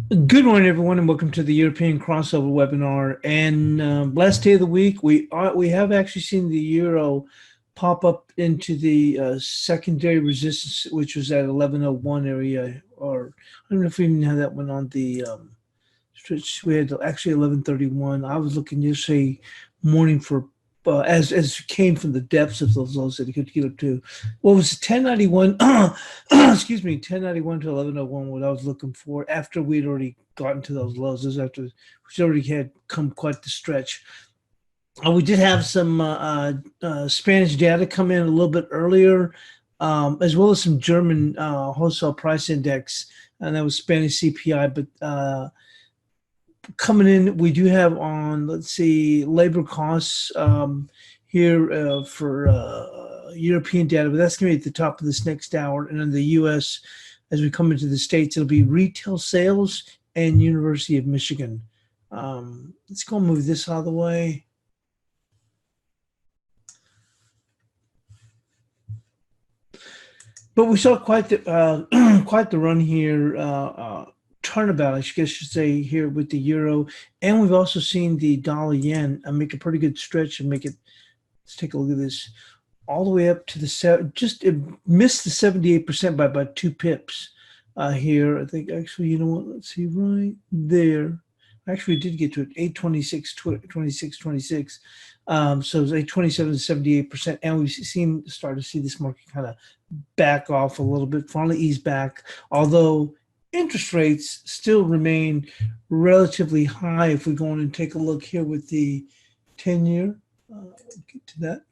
Good morning, everyone, and welcome to the European crossover webinar. And last day of the week, we have actually seen the euro pop up into the secondary resistance, which was at 1101 area, or I don't know if we even had that one on the stretch. We had actually 1131. I was looking yesterday morning for as it came from the depths of those lows that it could get up to. What was it, 1091? Excuse me, 1091 to 1101. What I was looking for after we'd already gotten to those lows. This was after we already had come quite the stretch. We did have some Spanish data come in a little bit earlier, as well as some German wholesale price index, and that was Spanish CPI. But coming in, we do have on, let's see, labor costs here for European data, but that's going to be at the top of this next hour. And in the U.S., as we come into the States, it'll be retail sales and University of Michigan. Let's go and move this out of the way. But we saw quite the run here. Turnabout, I should say, here with the euro, and we've also seen the dollar yen make a pretty good stretch and make it. Let's take a look at this, all the way up to the it missed the 78% by about 2 pips here. I think actually, you know what? Let's see right there. Actually, we did get to it 826, 26, 26. So it's 827 to 78%, and we've started to see this market kind of back off a little bit, finally ease back, although interest rates still remain relatively high. If we go on and take a look here with the 10-year, get to that.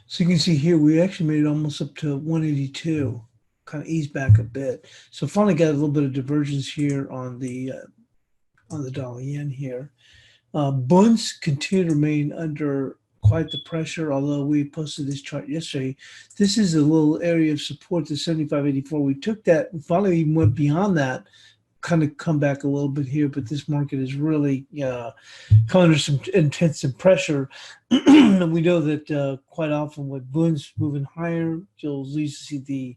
So you can see here, we actually made it almost up to 182, kind of eased back a bit. So finally got a little bit of divergence here on the dollar yen here. Bunds continue to remain under quite the pressure, although we posted this chart yesterday. This is a little area of support, the 75.84. We took that and finally even went beyond that, kind of come back a little bit here, but this market is really come under some intense pressure. And we know that quite often with bunds moving higher, you'll at least see the,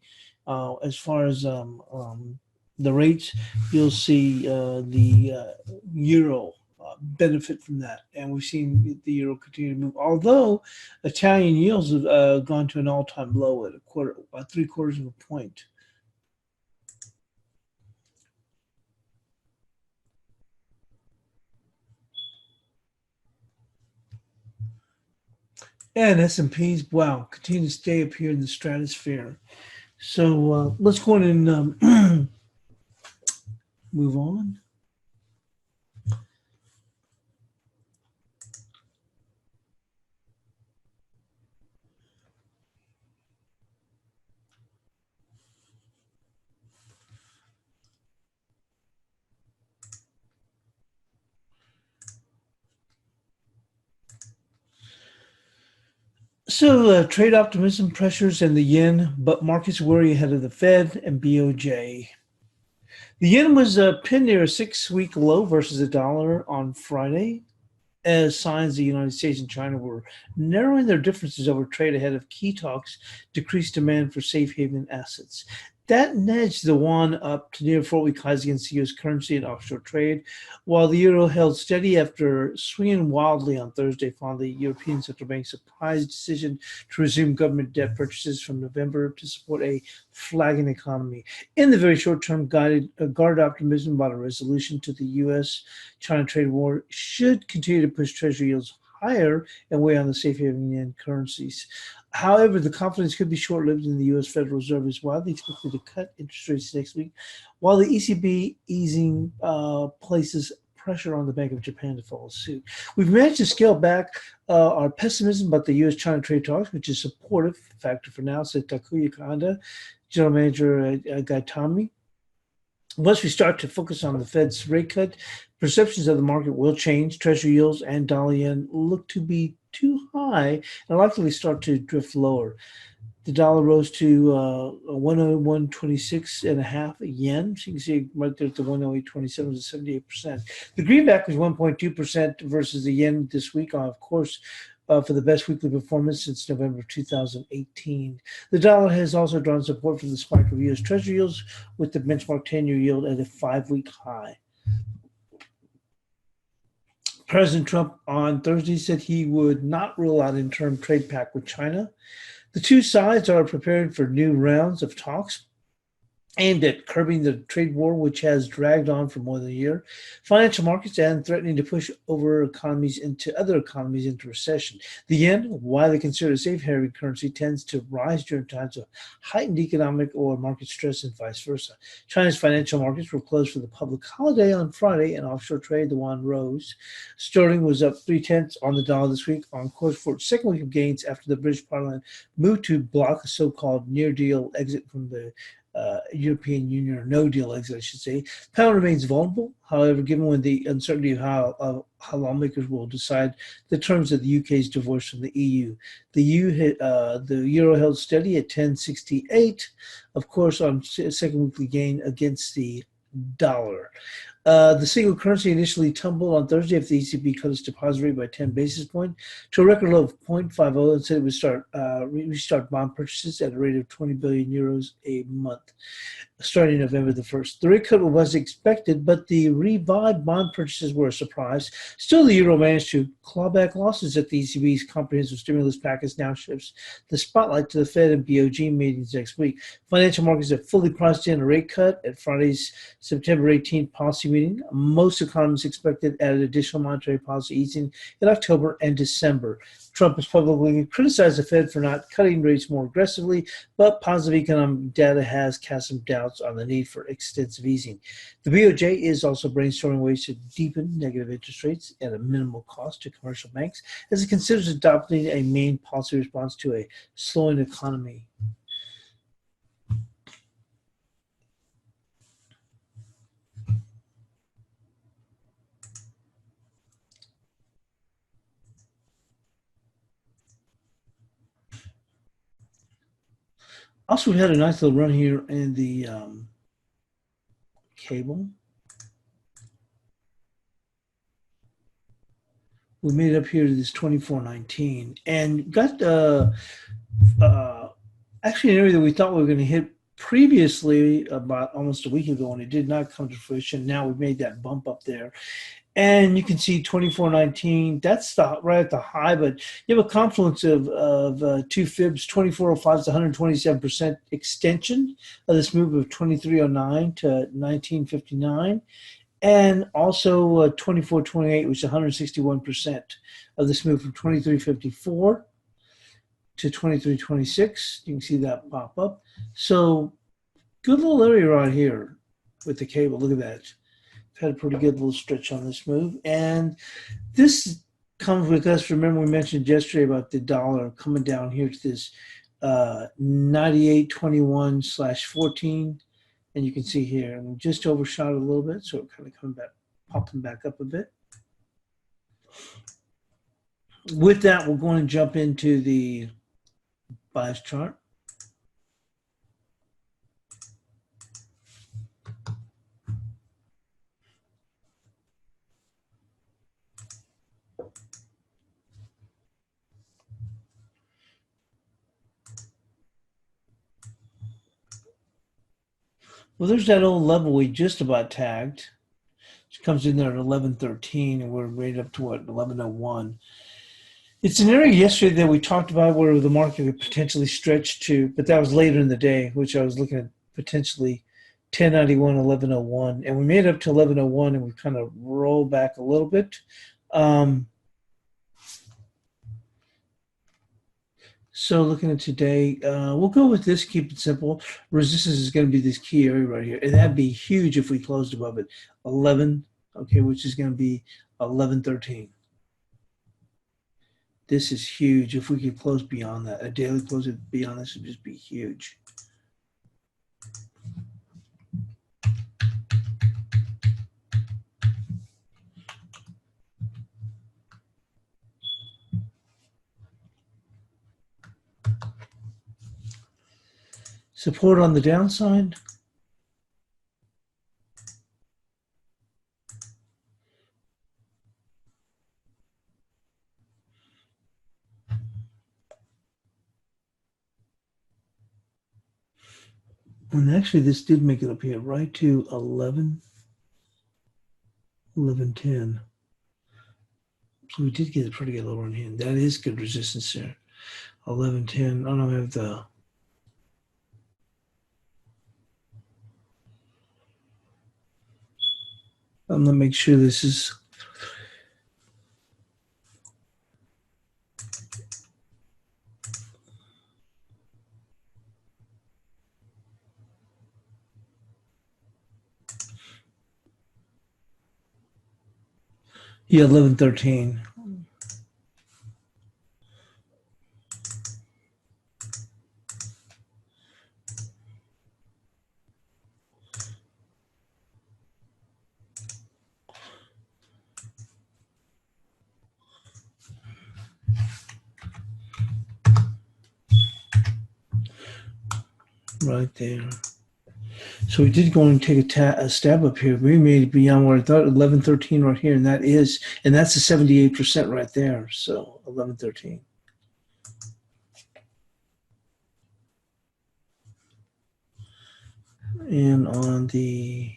as far as the rates, you'll see the euro benefit from that, and we've seen the euro continue to move. Although Italian yields have gone to an all-time low at 3/4 of a point. And S&Ps, wow, continue to stay up here in the stratosphere. So let's go on and move on. So trade optimism pressures and the yen, but markets worry ahead of the Fed and BOJ. The yen was pinned near a 6-week low versus the dollar on Friday, as signs the United States and China were narrowing their differences over trade ahead of key talks, decreased demand for safe haven assets. That nudged the yuan up to near 4-week highs against the U.S. currency and offshore trade, while the euro held steady after swinging wildly on Thursday following the European Central Bank's surprise decision to resume government debt purchases from November to support a flagging economy. In the very short term, guarded optimism about a resolution to the U.S.-China trade war should continue to push Treasury yields higher and weigh on the safe haven yen currencies. However, the confidence could be short-lived, and the U.S. Federal Reserve is widely expected to cut interest rates next week, while the ECB easing places pressure on the Bank of Japan to follow suit. We've managed to scale back our pessimism about the U.S.-China trade talks, which is a supportive factor for now, said Takuya Kanda, General Manager at Gaitami. Once we start to focus on the Fed's rate cut, perceptions of the market will change. Treasury yields and dollar yen look to be too high and likely start to drift lower. The dollar rose to 101.26.5 yen. So you can see right there at the 108.27 to 78%. The greenback was 1.2% versus the yen this week. Of course, for the best weekly performance since November 2018. The dollar has also drawn support from the spike of U.S. Treasury yields, with the benchmark 10-year yield at a 5-week high. President Trump on Thursday said he would not rule out an interim trade pact with China. The two sides are preparing for new rounds of talks aimed at curbing the trade war, which has dragged on for more than a year, financial markets, and threatening to push other economies into recession. The yen, widely considered a safe haven currency, tends to rise during times of heightened economic or market stress and vice versa. China's financial markets were closed for the public holiday on Friday, and offshore trade, the yuan rose. Sterling was up 0.3 on the dollar this week, on course for its second week of gains after the British Parliament moved to block a so-called near-deal exit from the European Union, or no deal exit, I should say. Pound remains vulnerable, however, given the uncertainty of how lawmakers will decide the terms of the UK's divorce from the EU. The euro held steady at 10.68, of course, on second weekly gain against the dollar. The single currency initially tumbled on Thursday after the ECB cut its deposit rate by 10 basis points to a record low of 0.50 and said it would restart bond purchases at a rate of 20 billion euros a month starting November the 1st. The rate cut was expected, but the revived bond purchases were a surprise. Still, the euro managed to claw back losses at the ECB's comprehensive stimulus package now shifts the spotlight to the Fed and BOJ meetings next week. Financial markets have fully priced in a rate cut at Friday's September 18th policy meeting. Most economists expected added additional monetary policy easing in October and December. Trump has publicly criticized the Fed for not cutting rates more aggressively, but positive economic data has cast some doubts on the need for extensive easing. The BOJ is also brainstorming ways to deepen negative interest rates at a minimal cost to commercial banks as it considers adopting a main policy response to a slowing economy. Also, we had a nice little run here in the cable. We made it up here to this 24.19 and got actually an area that we thought we were going to hit previously about almost a week ago, and it did not come to fruition. Now we've made that bump up there. And you can see 24.19, that's right at the high, but you have a confluence of two fibs. 24.05 is 127% extension of this move of 23.09 to 19.59. And also 24.28, which is 161% of this move from 23.54 to 23.26. You can see that pop up. So good little area right here with the cable. Look at that. Had a pretty good little stretch on this move. And this comes with us. Remember, we mentioned yesterday about the dollar coming down here to this 98.21/14. And you can see here, and just overshot it a little bit. So it kind of coming back, popping back up a bit. With that, we're going to jump into the bias chart. Well, there's that old level we just about tagged. It comes in there at 11.13, and we're right up to what, 11.01. It's an area yesterday that we talked about where the market could potentially stretch to, but that was later in the day, which I was looking at potentially 10.91, 11.01, and we made it up to 11.01, and we kind of rolled back a little bit. So looking at today, we'll go with this, keep it simple. Resistance is going to be this key area right here. And that'd be huge if we closed above it. 11, okay, which is going to be 11.13. This is huge. If we could close beyond that, a daily close beyond this would just be huge. Support on the downside. And actually, this did make it up here, right to 11.10. So we did get a pretty good lower in hand. That is good resistance there. 11.10. I don't have the. I'm gonna make sure this is. Yeah, 11.13. Right there. So we did go and take a stab up here. We made it beyond what I thought, 11.13 right here, and that's a 78% right there. So 11.13. And on the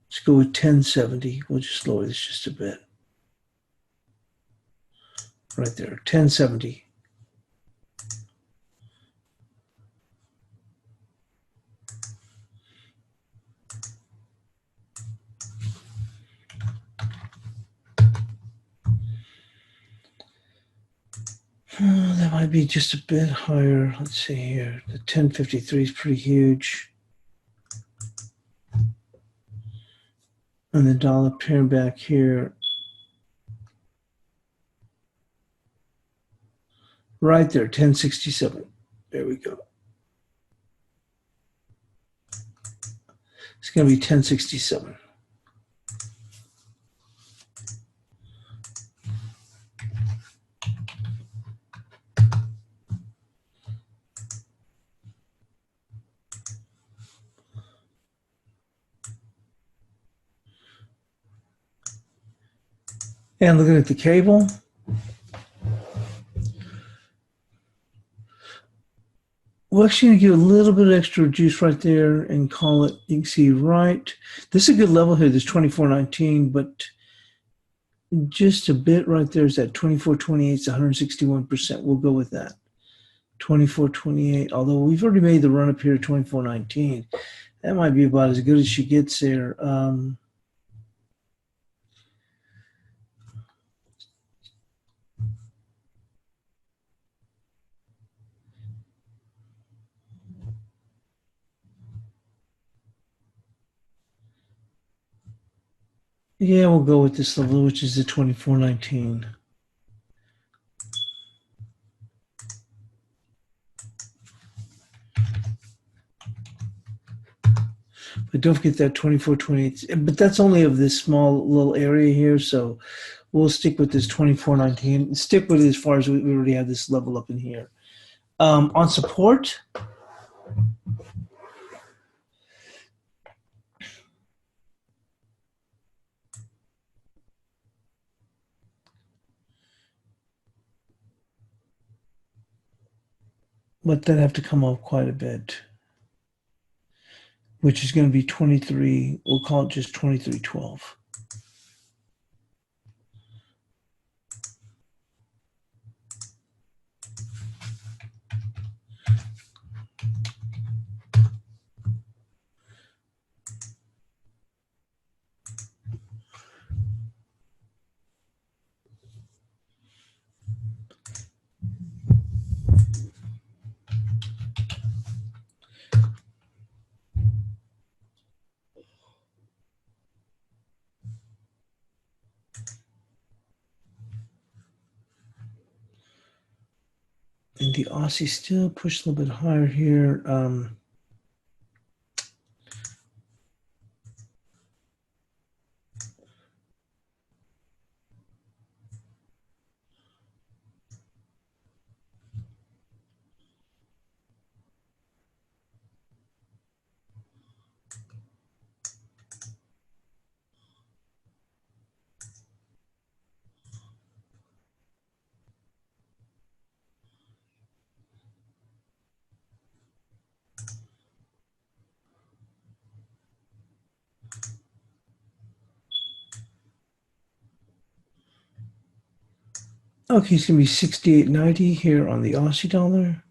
let's go with 1070. We'll just lower this just a bit. Right there, 1070. That might be just a bit higher. Let's see here. The 1053 is pretty huge. And the dollar pair back here. Right there, 1067. There we go. It's going to be 1067. And looking at the cable, we're actually going to give a little bit of extra juice right there and call it, you can see right. This is a good level here, this 24.19, but just a bit right there is that 24.28, it's 161%. We'll go with that. 24.28, although we've already made the run up here to 24.19. That might be about as good as she gets there. Yeah, we'll go with this level, which is the 24.19. But don't forget that 24.28. But that's only of this small little area here, so we'll stick with this 24.19. Stick with it as far as we already have this level up in here. On support, but that have to come up quite a bit, which is going to be 23. We'll call it just 23.12. And the Aussie still pushed a little bit higher here. Okay, it's going to be 68.90 here on the Aussie dollar.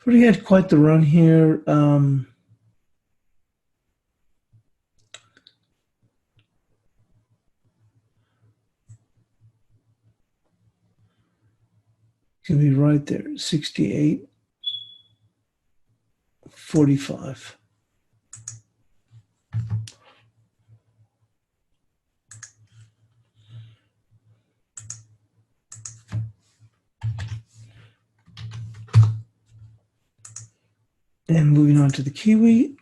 Already had quite the run here. It's going to be right there, 68.45. And moving on to the Kiwi.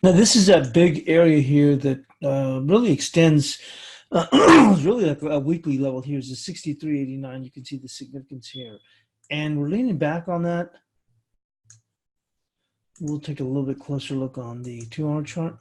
Now, this is that big area here that really extends. It's really like a weekly level here is the 63.89. You can see the significance here. And we're leaning back on that. We'll take a little bit closer look on the 2-hour chart.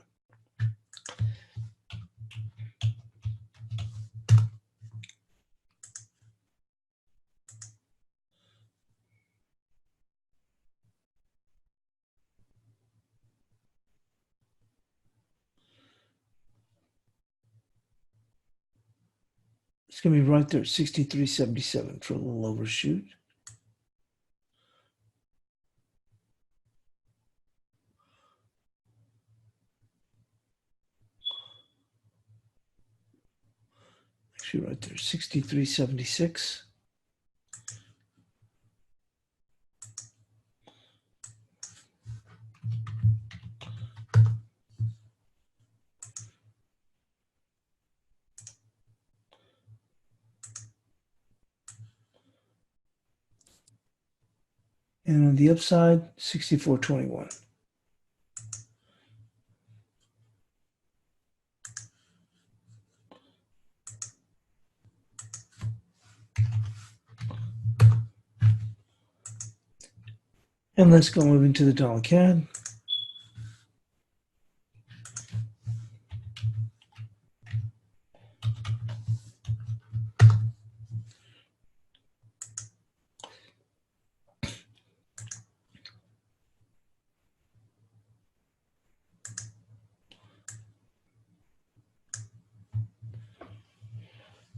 It's going to be right there at 63.77 for a little overshoot. Actually, right there, 63.76. And on the upside, 64.21. And let's go move into the dollar CAD.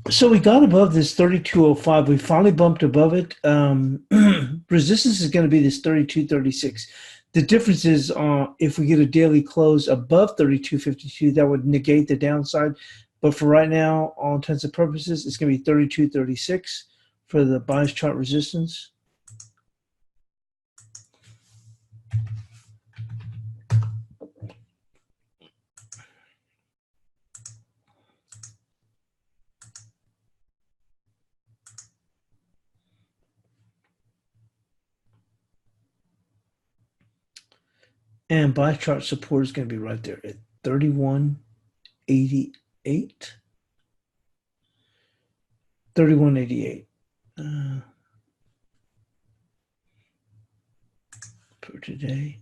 So we got above this 32.05. We finally bumped above it. Resistance is going to be this 32.36. The difference is if we get a daily close above 32.52, that would negate the downside. But for right now, all intents and purposes, it's going to be 32.36 for the bias chart resistance. And bias chart support is going to be right there at 31.88. 31.88 for today.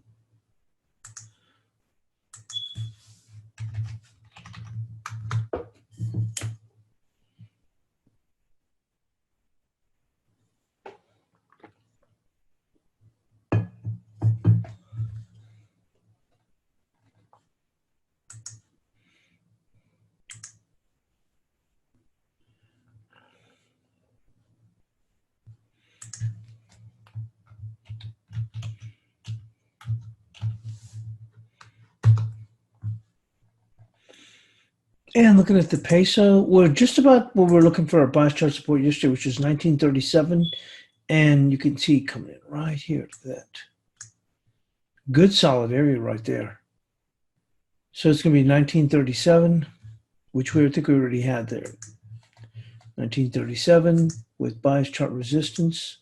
And looking at the peso, we're just about what we're looking for our bias chart support yesterday, which is 1937. And you can see coming in right here to that. Good solid area right there. So it's going to be 1937, which I think we already had there. 1937 with bias chart resistance.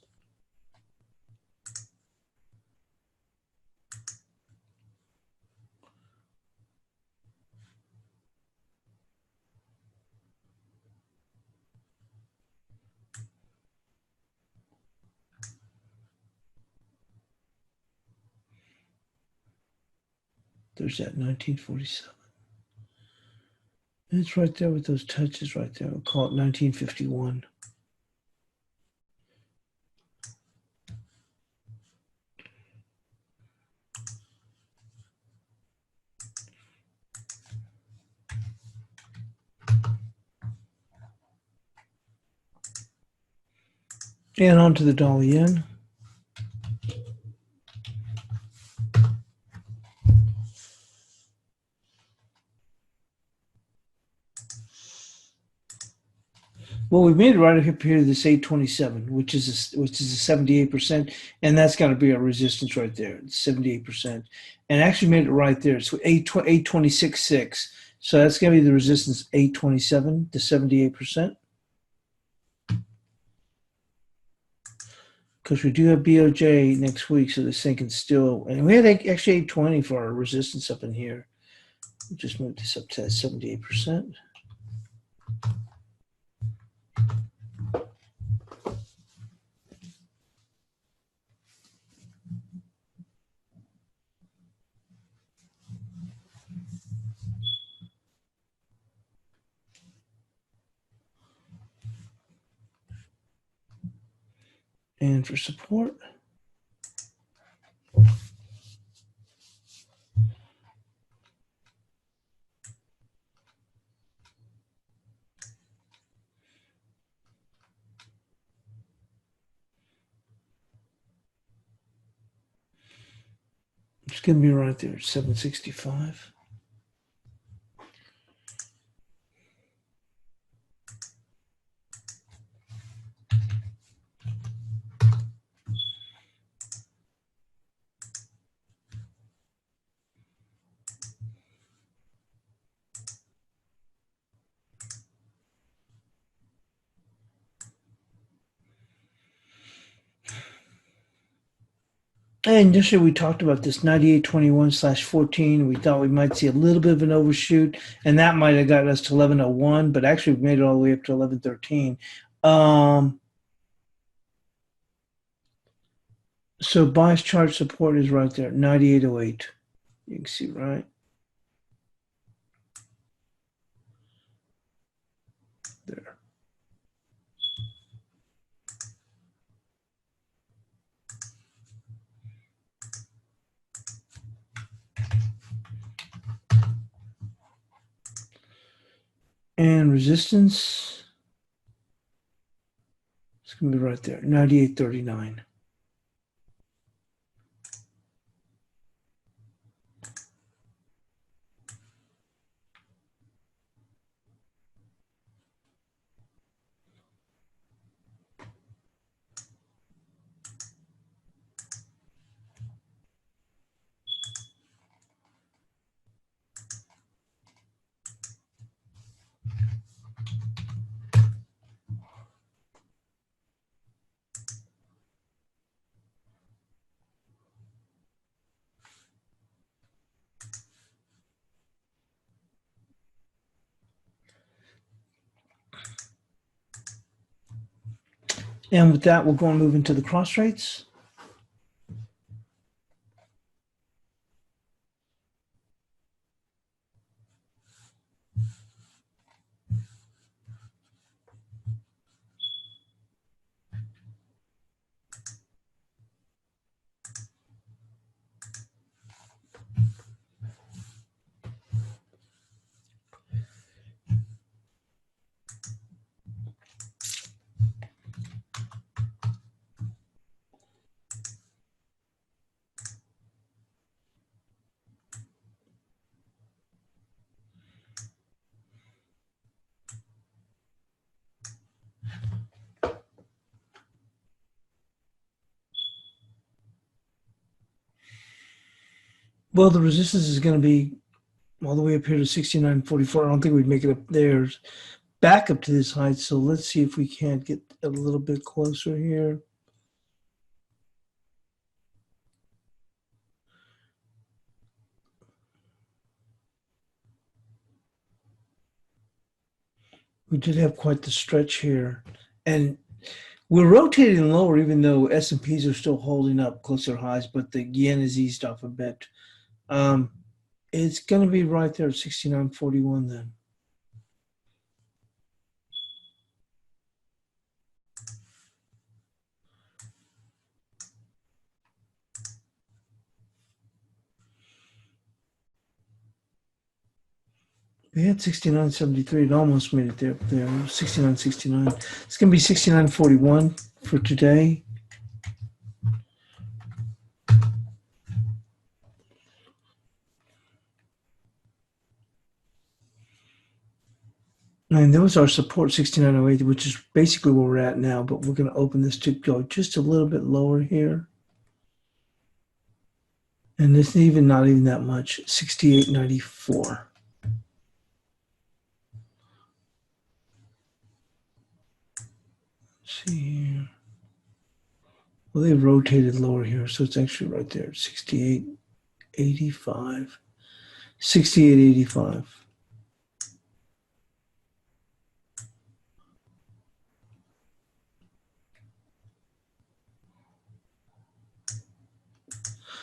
There's that 1947. And it's right there with those touches right there. We'll call it 1951. And on to the dollar yen. Well, we made it right up here to this 827, which is a 78%, and that's got to be our resistance right there. It's 78%, and actually made it right there. It's 826.6. So that's going to be the resistance 827 to 78%. Because we do have BOJ next week, so this thing can still, and we had actually 820 for our resistance up in here. We just moved this up to 78%. And for support, it's going to be right there, 765. And yesterday we talked about this 9821/14. We thought we might see a little bit of an overshoot, and that might have got us to 1101, but actually we made it all the way up to 1113. So bias chart support is right there, 9808. You can see right there. And resistance, it's going to be right there, 9839. And with that, we'll go and move into the cross rates. Well, the resistance is going to be all the way up here to 69.44. I don't think we'd make it up there. back up to this height. So let's see if we can't get a little bit closer here. We did have quite the stretch here. And we're rotating lower, even though S&Ps are still holding up closer highs, but the yen has eased off a bit. It's going to be right there at 69.41 then. We had 69.73. It almost made it there. 69.69. It's going to be 69.41 for today. And that was our support, 69.08, which is basically where we're at now. But we're going to open this to go just a little bit lower here. And it's not even that much, 68.94. See here. Well, they rotated lower here, so it's actually right there, 68.85. 68.85.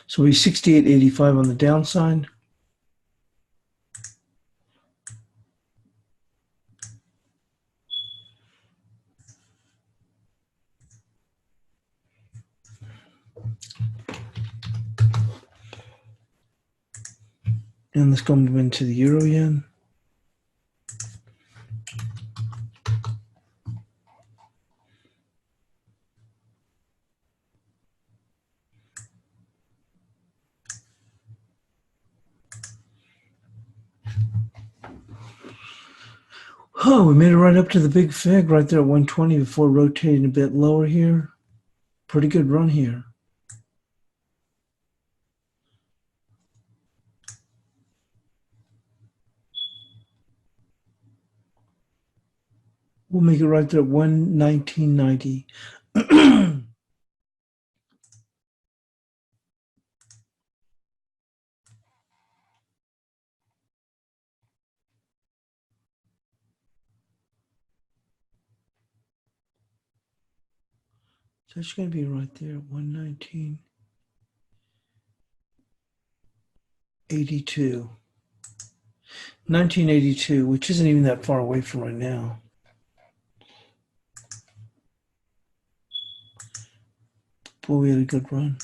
So we 68.85 on the downside. And let's go move into the euro yen. Oh, we made it right up to the big fig right there at 120 before rotating a bit lower here. Pretty good run here. We'll make it right there at 119.90. So it's going to be right there at 119.82. 1982, which isn't even that far away from right now. Boy, we had a good run.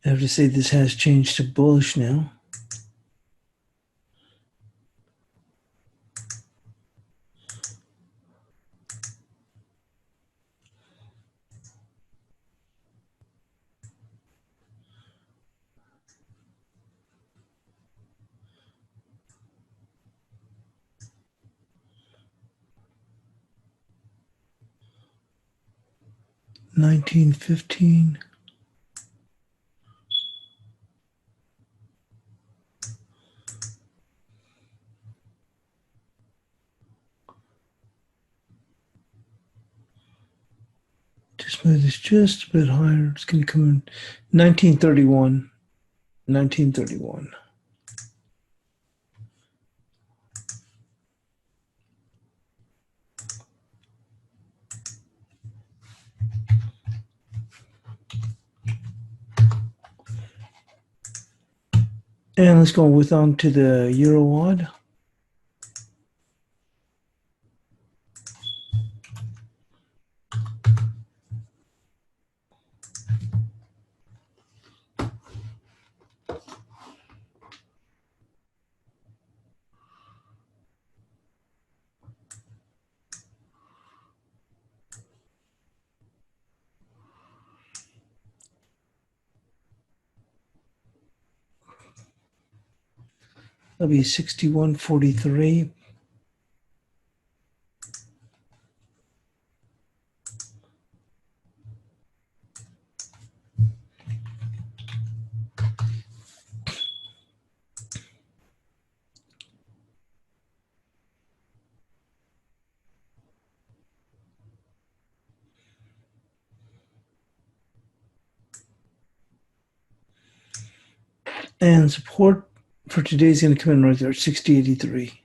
I have to say this has changed to bullish now. $19.15. Just move this just a bit higher. It's going to come in 1931. 1931. And let's go on to the Euro WOD. That'll be 61.43. And support for today is going to come in right there at 60.83.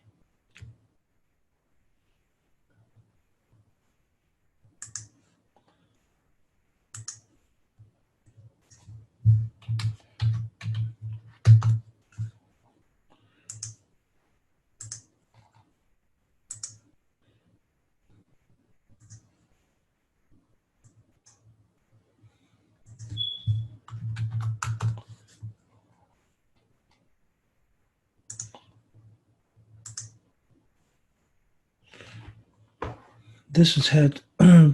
This has had a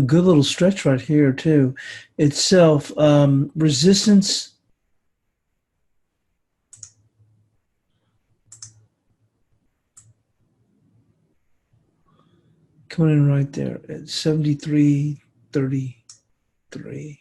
good little stretch right here too. Itself, resistance coming in right there at 73.33.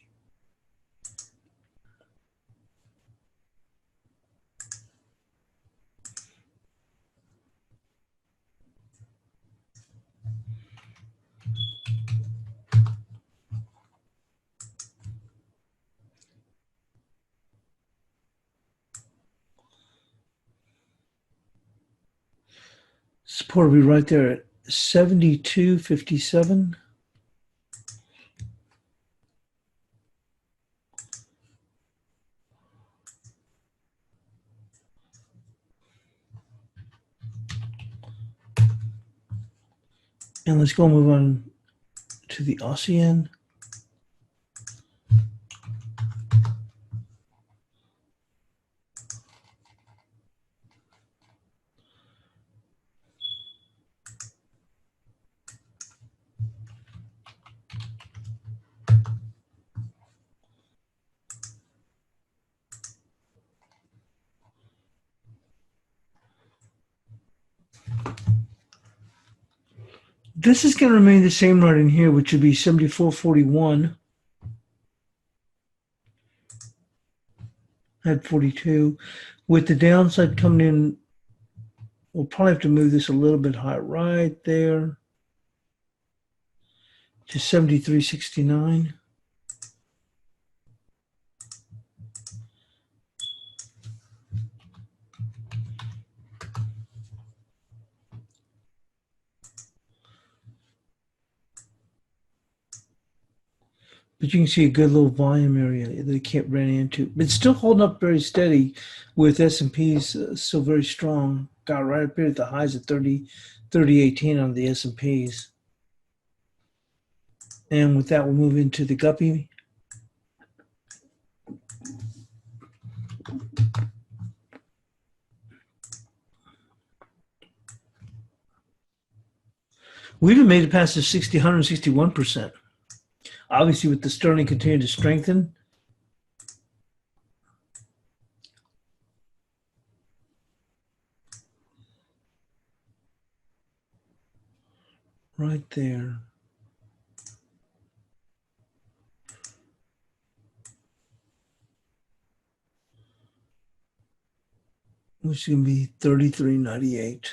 Support will be right there at 72.57. And let's go move on to the Aussie. This is going to remain the same right in here, which would be 74.41 at 42. With the downside coming in, we'll probably have to move this a little bit higher right there to 73.69. But you can see a good little volume area that it can't run into. But it's still holding up very steady with S&Ps still very strong. Got right up here at the highs at 30.18 on the S&Ps. And with that, we'll move into the guppy. We even made it past the 60, 161%. Obviously, with the sterling continuing to strengthen, right there. Which is going to be 33.98.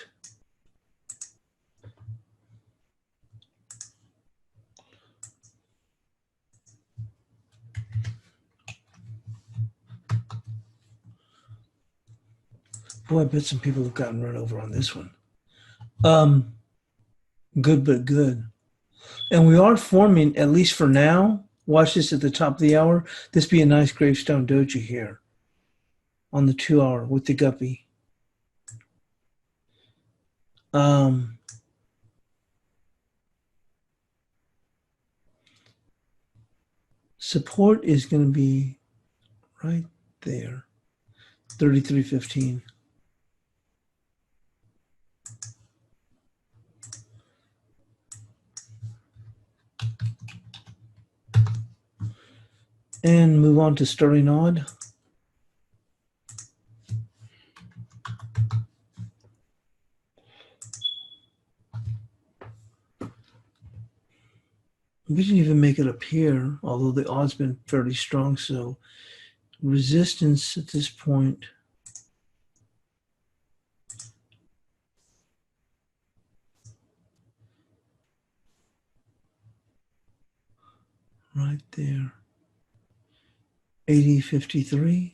Boy, I bet some people have gotten run over on this one. Good, but good. And we are forming, at least for now, watch this at the top of the hour. This be a nice gravestone doji here on the 2 hour with the guppy. Support is going to be right there, 33.15. And move on to sterling odd. We didn't even make it up here, although the odd's been fairly strong. So resistance at this point. Right there. 80.53.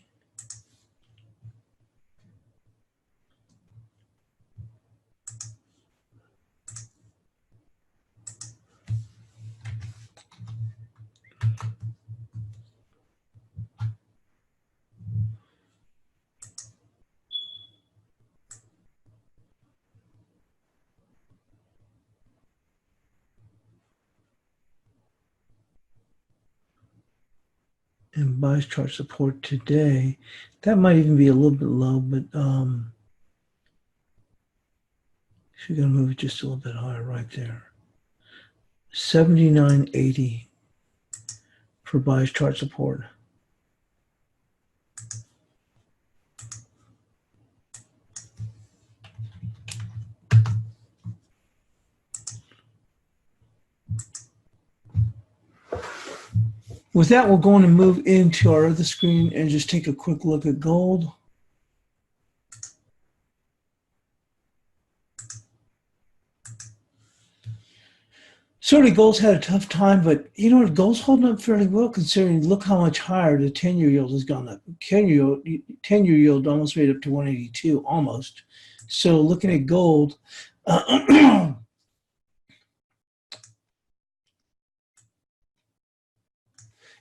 And buys chart support today. That might even be a little bit low, but she's going to move it just a little bit higher right there. 79.80 for buys chart support. With that, we're going to move into our other screen and just take a quick look at gold. Certainly, gold's had a tough time, but you know, gold's holding up fairly well considering. Look how much higher the 10-year yield has gone up. 10-year yield almost made up to 182, almost. So, looking at gold,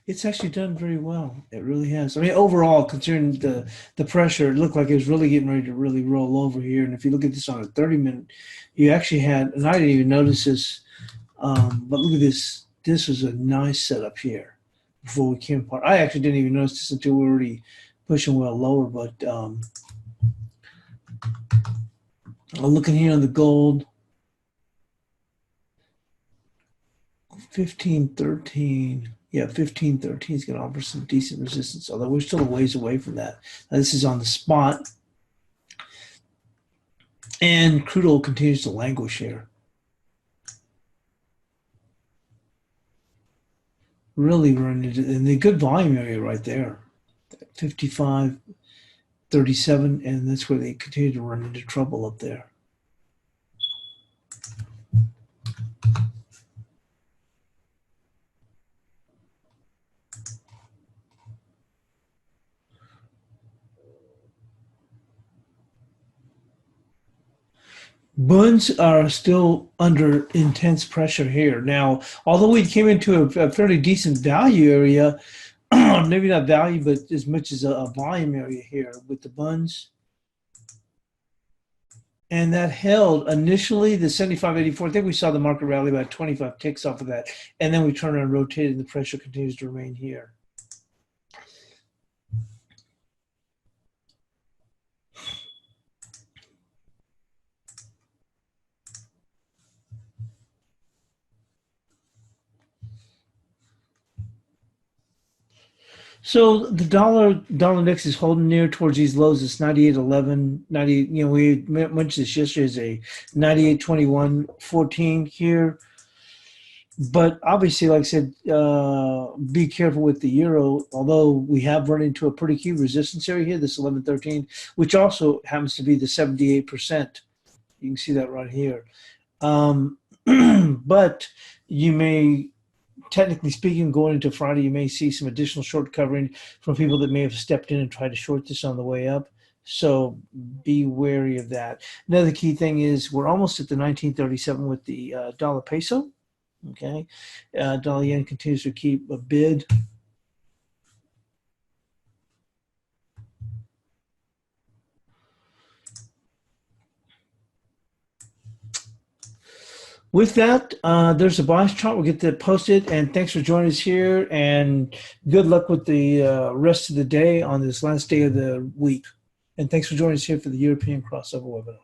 it's actually done very well. It really has. I mean, overall, considering the pressure, it looked like it was really getting ready to really roll over here. And if you look at this on a 30-minute, you actually had, and I didn't even notice this. But look at this. This was a nice setup here before we came apart. I actually didn't even notice this until we were already pushing well lower. But looking here on the gold, 1513. Yeah, 1513 is going to offer some decent resistance, although we're still a ways away from that. Now, this is on the spot. And crude oil continues to languish here. Really running in the good volume area right there, 55.37, and that's where they continue to run into trouble up there. Bunds are still under intense pressure here. Now, although we came into a fairly decent value area, maybe not value, but as much as a volume area here with the bunds. And that held initially the 75.84. I think we saw the market rally about 25 ticks off of that. And then we turned around and rotated, and the pressure continues to remain here. So the dollar index is holding near towards these lows. It's 98.11, 90. You know, we mentioned this yesterday as a 98.21.14 here. But obviously, like I said, be careful with the euro. Although we have run into a pretty key resistance area here, this 11.13, which also happens to be the 78%. You can see that right here. But you may, technically speaking, going into Friday, you may see some additional short covering from people that may have stepped in and tried to short this on the way up. So be wary of that. Another key thing is we're almost at the 1937 with the dollar peso. Okay, dollar yen continues to keep a bid. With that, there's a bias chart. We'll get that posted. And thanks for joining us here. And good luck with the rest of the day on this last day of the week. And thanks for joining us here for the European crossover webinar.